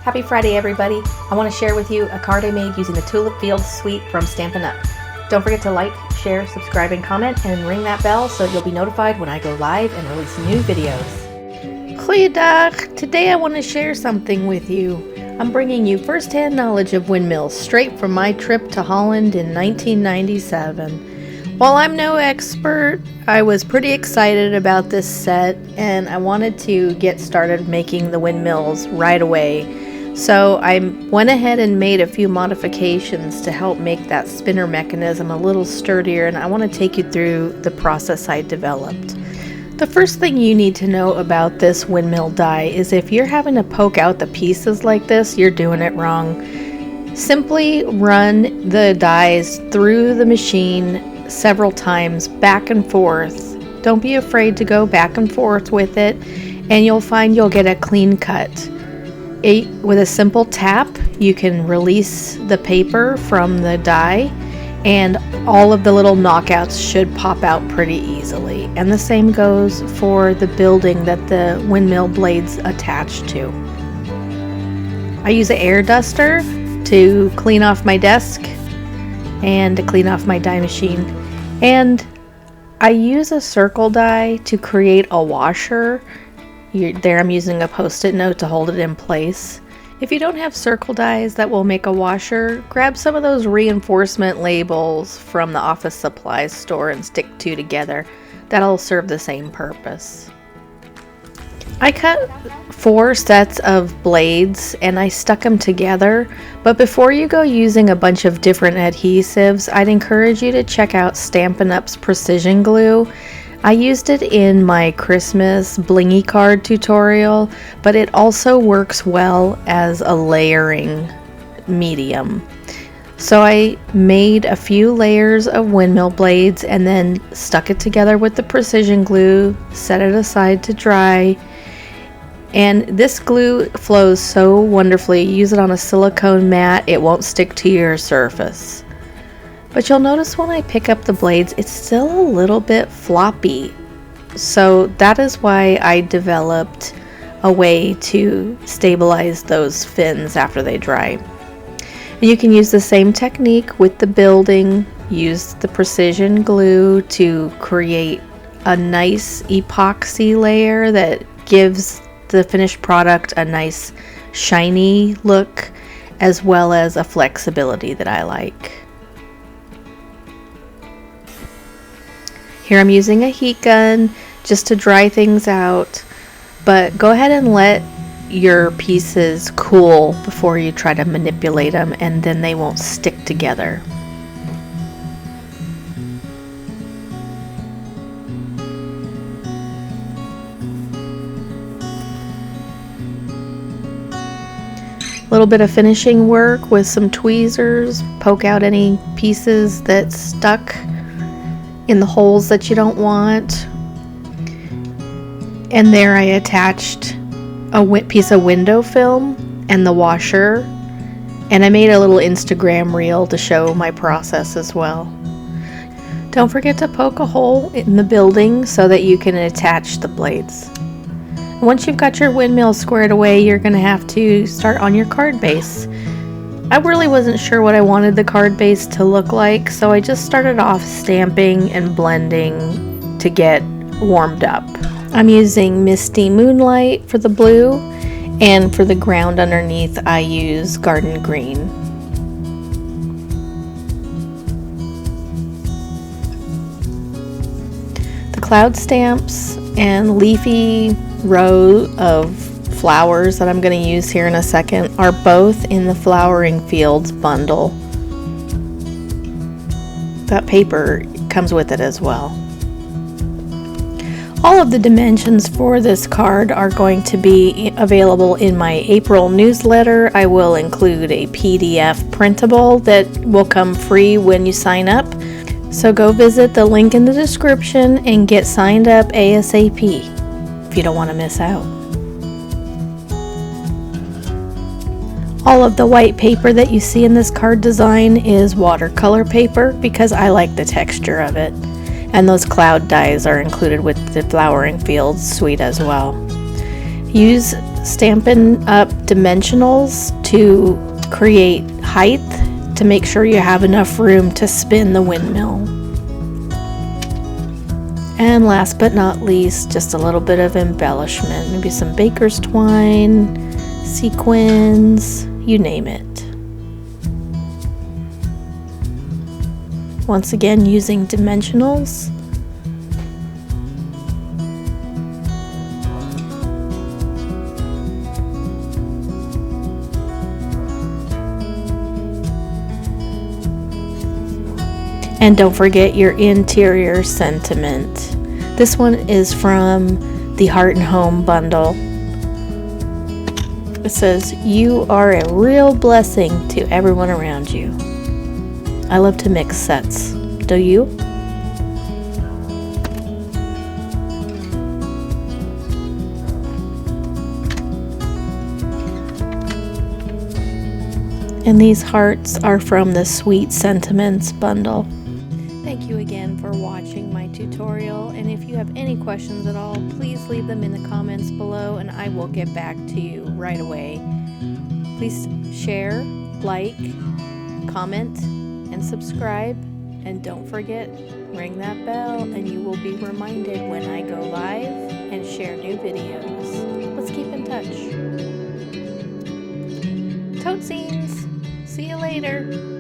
Happy Friday, everybody. I want to share with you a card I made using the Tulip Field Suite from Stampin' Up. Don't forget to like, share, subscribe, and comment, and ring that bell so you'll be notified when I go live and release new videos. Goede Dag. Today I want to share something with you. I'm bringing you first-hand knowledge of windmills straight from my trip to Holland in 1997. While I'm no expert, I was pretty excited about this set and I wanted to get started making the windmills right away. So I went ahead and made a few modifications to help make that spinner mechanism a little sturdier, and I want to take you through the process I developed. The first thing you need to know about this windmill die is if you're having to poke out the pieces like this, you're doing it wrong. Simply run the dies through the machine several times back and forth. Don't be afraid to go back and forth with it, and you'll find you'll get a clean cut. With a simple tap, you can release the paper from the die, and all of the little knockouts should pop out pretty easily. And the same goes for the building that the windmill blades attach to. I use an air duster to clean off my desk and to clean off my die machine. And I use a circle die to create a washer. There I'm using a post-it note to hold it in place. If you don't have circle dies that will make a washer, grab some of those reinforcement labels from the office supplies store and stick two together. That'll serve the same purpose. I cut 4 sets of blades and I stuck them together, but before you go using a bunch of different adhesives, I'd encourage you to check out Stampin' Up's precision glue. I used it in my Christmas blingy card tutorial, but it also works well as a layering medium. So I made a few layers of windmill blades and then stuck it together with the precision glue, set it aside to dry. And this glue flows so wonderfully. Use it on a silicone mat, it won't stick to your surface. But you'll notice when I pick up the blades, it's still a little bit floppy. So that is why I developed a way to stabilize those fins after they dry. And you can use the same technique with the building. Use the precision glue to create a nice epoxy layer that gives the finished product a nice shiny look, as well as a flexibility that I like. Here I'm using a heat gun just to dry things out, but go ahead and let your pieces cool before you try to manipulate them, and then they won't stick together. A little bit of finishing work with some tweezers, poke out any pieces that stuck in the holes that you don't want. And there I attached a piece of window film and the washer, and I made a little Instagram reel to show my process as well. Don't forget to poke a hole in the building so that you can attach the blades. Once you've got your windmill squared away, you're going to have to start on your card base. I really wasn't sure what I wanted the card base to look like, so I just started off stamping and blending to get warmed up. I'm using Misty Moonlight for the blue, and for the ground underneath I use Garden Green. The cloud stamps and leafy row of flowers that I'm going to use here in a second are both in the Flowering Fields bundle. That paper comes with it as well. All of the dimensions for this card are going to be available in my April newsletter. I will include a PDF printable that will come free when you sign up. So go visit the link in the description and get signed up ASAP if you don't want to miss out. All of the white paper that you see in this card design is watercolor paper because I like the texture of it. And those cloud dies are included with the Flowering Fields suite as well. Use Stampin' Up dimensionals to create height to make sure you have enough room to spin the windmill. And last but not least, just a little bit of embellishment, maybe some baker's twine, sequins, you name it. Once again, using dimensionals. And don't forget your interior sentiment. This one is from the Heart and Home bundle. It says, "You are a real blessing to everyone around you." I love to mix sets. Do you? And these hearts are from the Sweet Sentiments bundle. Thank you again for watching my tutorial, and if you have any questions at all, please leave them in the comments below and I will get back to you right away. Please share, like, comment, and subscribe, and don't forget, ring that bell and you will be reminded when I go live and share new videos. Let's keep in touch. Totes! See you later.